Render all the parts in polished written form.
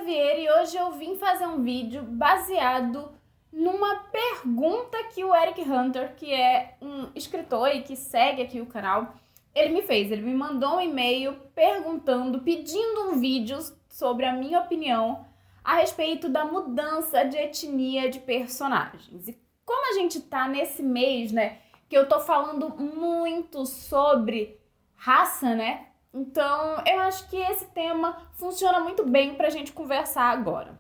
Vieira e hoje eu vim fazer um vídeo baseado numa pergunta que o Eric Hunter, que é um escritor e que segue aqui o canal, ele me fez. Ele me mandou um e-mail perguntando, pedindo um vídeo sobre a minha opinião a respeito da mudança de etnia de personagens. E como a gente tá nesse mês, né, que eu tô falando muito sobre raça, né? Então, eu acho que esse tema funciona muito bem pra gente conversar agora.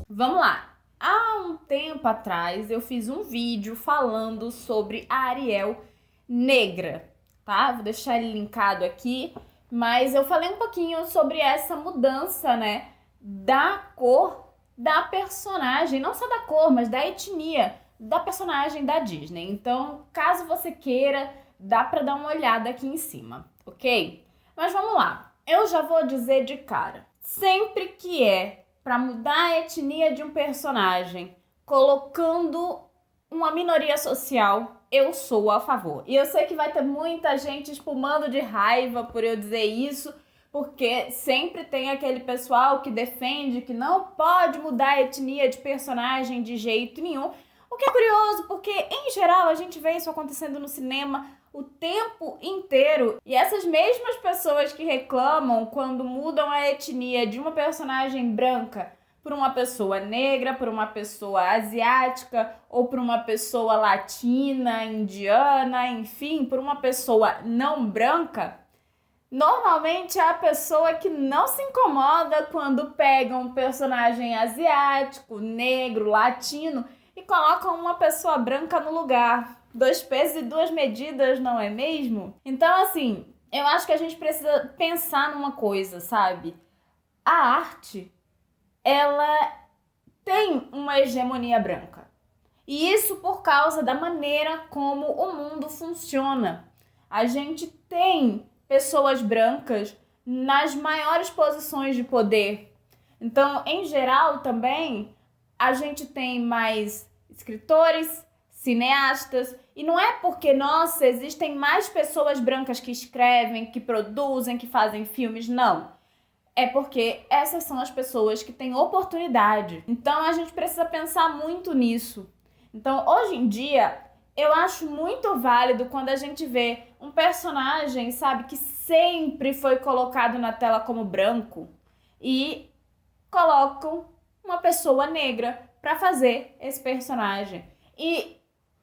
Vamos lá! Há um tempo atrás, eu fiz um vídeo falando sobre a Ariel negra, tá? Vou deixar ele linkado aqui, mas eu falei um pouquinho sobre essa mudança, né, da cor da personagem, não só da cor, mas da etnia da personagem da Disney. Então, caso você queira, dá pra dar uma olhada aqui em cima, ok? Mas vamos lá. Eu já vou dizer de cara. Sempre que é pra mudar a etnia de um personagem, colocando uma minoria social, eu sou a favor. E eu sei que vai ter muita gente espumando de raiva por eu dizer isso, porque sempre tem aquele pessoal que defende que não pode mudar a etnia de personagem de jeito nenhum. O que é curioso, porque em geral a gente vê isso acontecendo no cinema o tempo inteiro. E essas mesmas pessoas que reclamam quando mudam a etnia de uma personagem branca por uma pessoa negra, por uma pessoa asiática, ou por uma pessoa latina, indiana, enfim, por uma pessoa não branca, normalmente é a pessoa que não se incomoda quando pega um personagem asiático, negro, latino e colocam uma pessoa branca no lugar. 2 pesos e 2 medidas, não é mesmo? Então, assim, eu acho que a gente precisa pensar numa coisa, sabe? A arte, ela tem uma hegemonia branca. E isso por causa da maneira como o mundo funciona. A gente tem pessoas brancas nas maiores posições de poder. Então, em geral, também, a gente tem mais escritores, cineastas, e não é porque, nossa, existem mais pessoas brancas que escrevem, que produzem, que fazem filmes, não. É porque essas são as pessoas que têm oportunidade. Então, a gente precisa pensar muito nisso. Então, hoje em dia, eu acho muito válido quando a gente vê um personagem, sabe, que sempre foi colocado na tela como branco e colocam uma pessoa negra para fazer esse personagem. E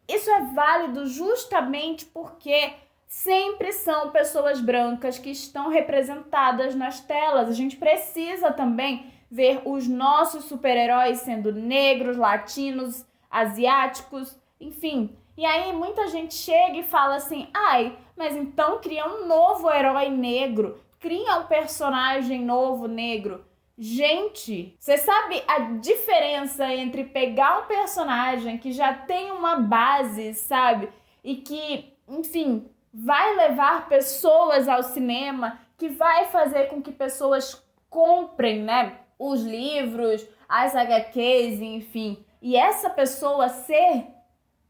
isso é válido justamente porque sempre são pessoas brancas que estão representadas nas telas. A gente precisa também ver os nossos super-heróis sendo negros, latinos, asiáticos, enfim. E aí muita gente chega e fala assim, ai, mas então cria um novo herói negro, cria um personagem novo negro. Gente, você sabe a diferença entre pegar um personagem que já tem uma base, sabe? E que, enfim, vai levar pessoas ao cinema, que vai fazer com que pessoas comprem, né, os livros, as HQs, enfim. E essa pessoa ser,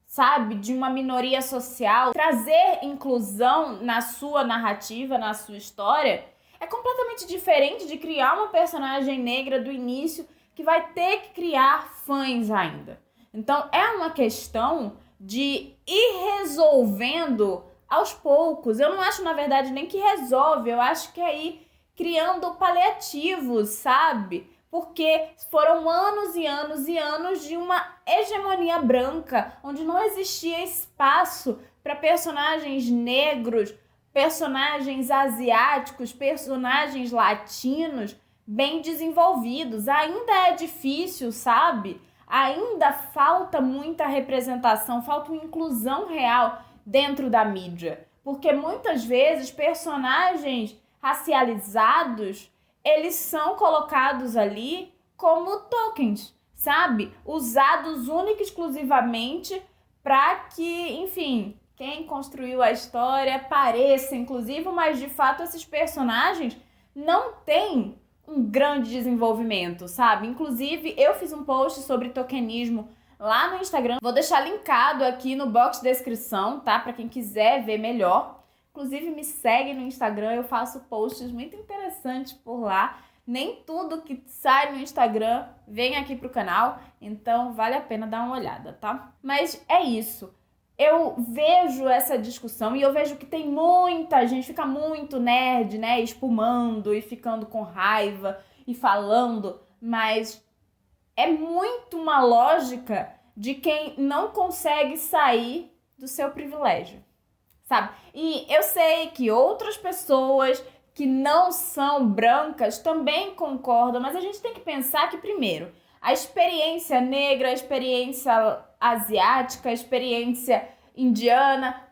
sabe, de uma minoria social, trazer inclusão na sua narrativa, na sua história, é completamente diferente de criar uma personagem negra do início que vai ter que criar fãs ainda. Então é uma questão de ir resolvendo aos poucos. Eu não acho, na verdade, nem que resolve, eu acho que é ir criando paliativos, sabe? Porque foram anos e anos e anos de uma hegemonia branca, onde não existia espaço para personagens negros, personagens asiáticos, personagens latinos bem desenvolvidos. Ainda é difícil, sabe? Ainda falta muita representação, falta uma inclusão real dentro da mídia. Porque muitas vezes personagens racializados, eles são colocados ali como tokens, sabe? Usados única e exclusivamente para que, enfim, quem construiu a história pareça inclusive, mas de fato esses personagens não têm um grande desenvolvimento, sabe? Inclusive, eu fiz um post sobre tokenismo lá no Instagram. Vou deixar linkado aqui no box de descrição, tá? Para quem quiser ver melhor. Inclusive, me segue no Instagram, eu faço posts muito interessantes por lá. Nem tudo que sai no Instagram vem aqui pro canal, então vale a pena dar uma olhada, tá? Mas é isso. Eu vejo essa discussão e eu vejo que tem muita gente, fica muito nerd, né? Espumando e ficando com raiva e falando, mas é muito uma lógica de quem não consegue sair do seu privilégio, sabe? E eu sei que outras pessoas que não são brancas também concordam, mas a gente tem que pensar que, primeiro, a experiência negra, a experiência asiática, a experiência indiana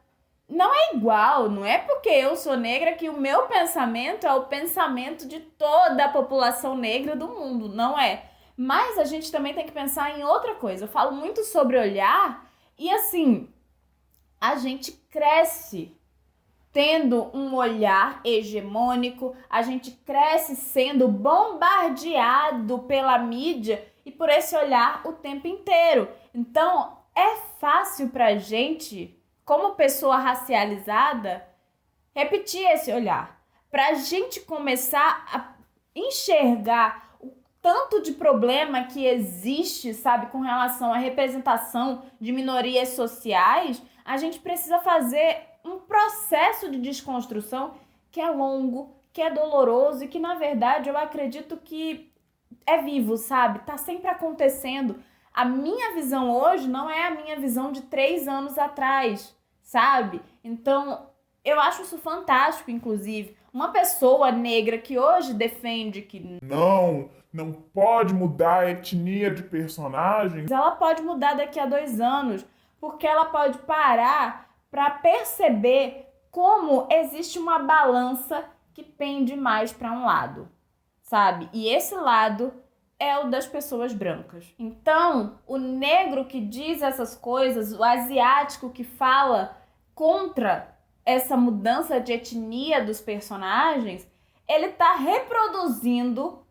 não é igual. Não é porque eu sou negra que o meu pensamento é o pensamento de toda a população negra do mundo, não é. Mas a gente também tem que pensar em outra coisa. Eu falo muito sobre olhar e assim, a gente cresce tendo um olhar hegemônico, a gente cresce sendo bombardeado pela mídia e por esse olhar o tempo inteiro. Então, é fácil pra gente, como pessoa racializada, repetir esse olhar. Pra gente começar a enxergar o tanto de problema que existe, sabe, com relação à representação de minorias sociais, a gente precisa fazer um processo de desconstrução que é longo, que é doloroso e que, na verdade, eu acredito que é vivo, sabe? Tá sempre acontecendo. A minha visão hoje não é a minha visão de 3 anos atrás, sabe? Então, eu acho isso fantástico, inclusive. Uma pessoa negra que hoje defende que não pode mudar a etnia de personagens. ela pode mudar daqui a 2 anos, porque ela pode parar para perceber como existe uma balança que pende mais para um lado, sabe? E esse lado é o das pessoas brancas. Então, o negro que diz essas coisas, o asiático que fala contra essa mudança de etnia dos personagens, ele está reproduzindo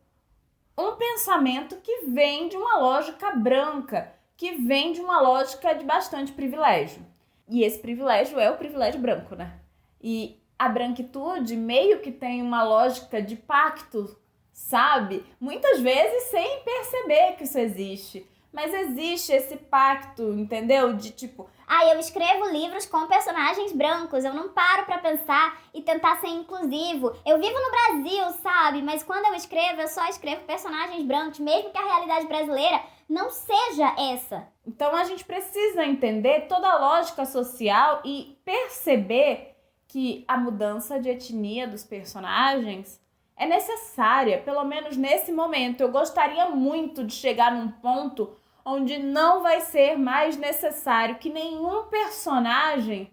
um pensamento que vem de uma lógica branca, que vem de uma lógica de bastante privilégio. E esse privilégio é o privilégio branco, né? E a branquitude meio que tem uma lógica de pacto, sabe? Muitas vezes sem perceber que isso existe. Mas existe esse pacto, entendeu? De tipo, eu escrevo livros com personagens brancos, eu não paro pra pensar e tentar ser inclusivo. Eu vivo no Brasil, sabe? Mas quando eu só escrevo personagens brancos, mesmo que a realidade brasileira não seja essa. Então a gente precisa entender toda a lógica social e perceber que a mudança de etnia dos personagens é necessária, pelo menos nesse momento. Eu gostaria muito de chegar num ponto onde não vai ser mais necessário que nenhum personagem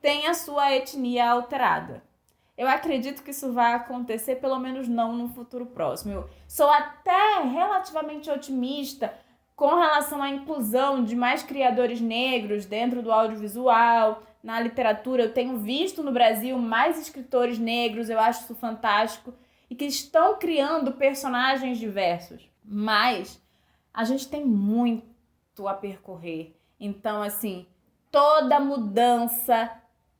tenha sua etnia alterada. Eu acredito que isso vai acontecer, pelo menos não no futuro próximo. Eu sou até relativamente otimista com relação à inclusão de mais criadores negros dentro do audiovisual, na literatura. Eu tenho visto no Brasil mais escritores negros, eu acho isso fantástico, e que estão criando personagens diversos. Mas a gente tem muito a percorrer. Então, assim, toda mudança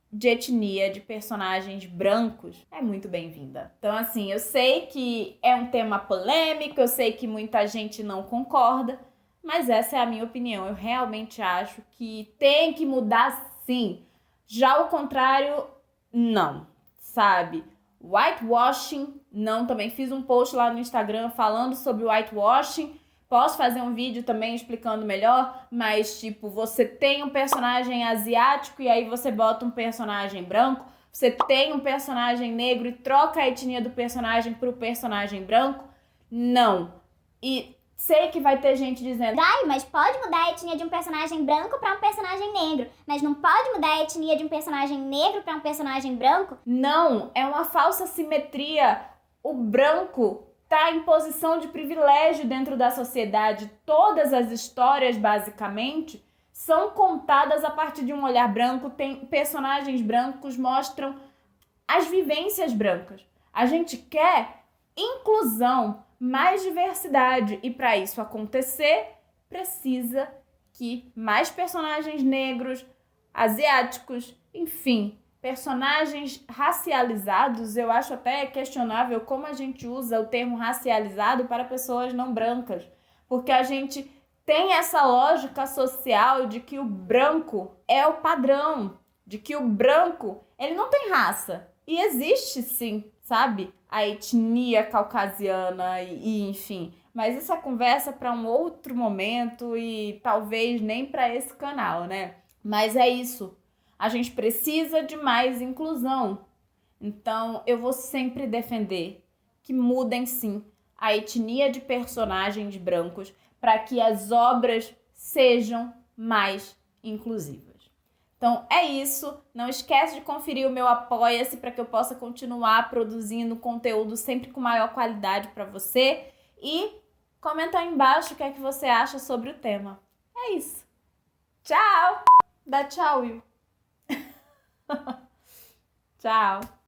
de etnia de personagens brancos é muito bem-vinda. Então, assim, eu sei que é um tema polêmico, eu sei que muita gente não concorda, mas essa é a minha opinião. Eu realmente acho que tem que mudar sim. Já o contrário, não, sabe? Whitewashing, não, também fiz um post lá no Instagram falando sobre whitewashing. Posso fazer um vídeo também explicando melhor, mas tipo, você tem um personagem asiático e aí você bota um personagem branco, você tem um personagem negro e troca a etnia do personagem pro personagem branco? Não. E sei que vai ter gente dizendo, Mas pode mudar a etnia de um personagem branco pra um personagem negro, mas não pode mudar a etnia de um personagem negro pra um personagem branco? Não, é uma falsa simetria. O branco tá em posição de privilégio dentro da sociedade. Todas as histórias, basicamente, são contadas a partir de um olhar branco. Tem personagens brancos, mostram as vivências brancas. A gente quer inclusão, mais diversidade. E para isso acontecer, precisa que mais personagens negros, asiáticos, enfim, personagens racializados, eu acho até questionável como a gente usa o termo racializado para pessoas não brancas, porque a gente tem essa lógica social de que o branco é o padrão, de que o branco, ele não tem raça. E existe sim, sabe? A etnia caucasiana e enfim. Mas isso é conversa para um outro momento e talvez nem para esse canal, né? Mas é isso. A gente precisa de mais inclusão. Então, eu vou sempre defender que mudem sim a etnia de personagens brancos para que as obras sejam mais inclusivas. Então é isso, não esquece de conferir o meu Apoia-se para que eu possa continuar produzindo conteúdo sempre com maior qualidade para você e comenta aí embaixo o que é que você acha sobre o tema. É isso. Tchau! Dá tchau, Will. Tchau.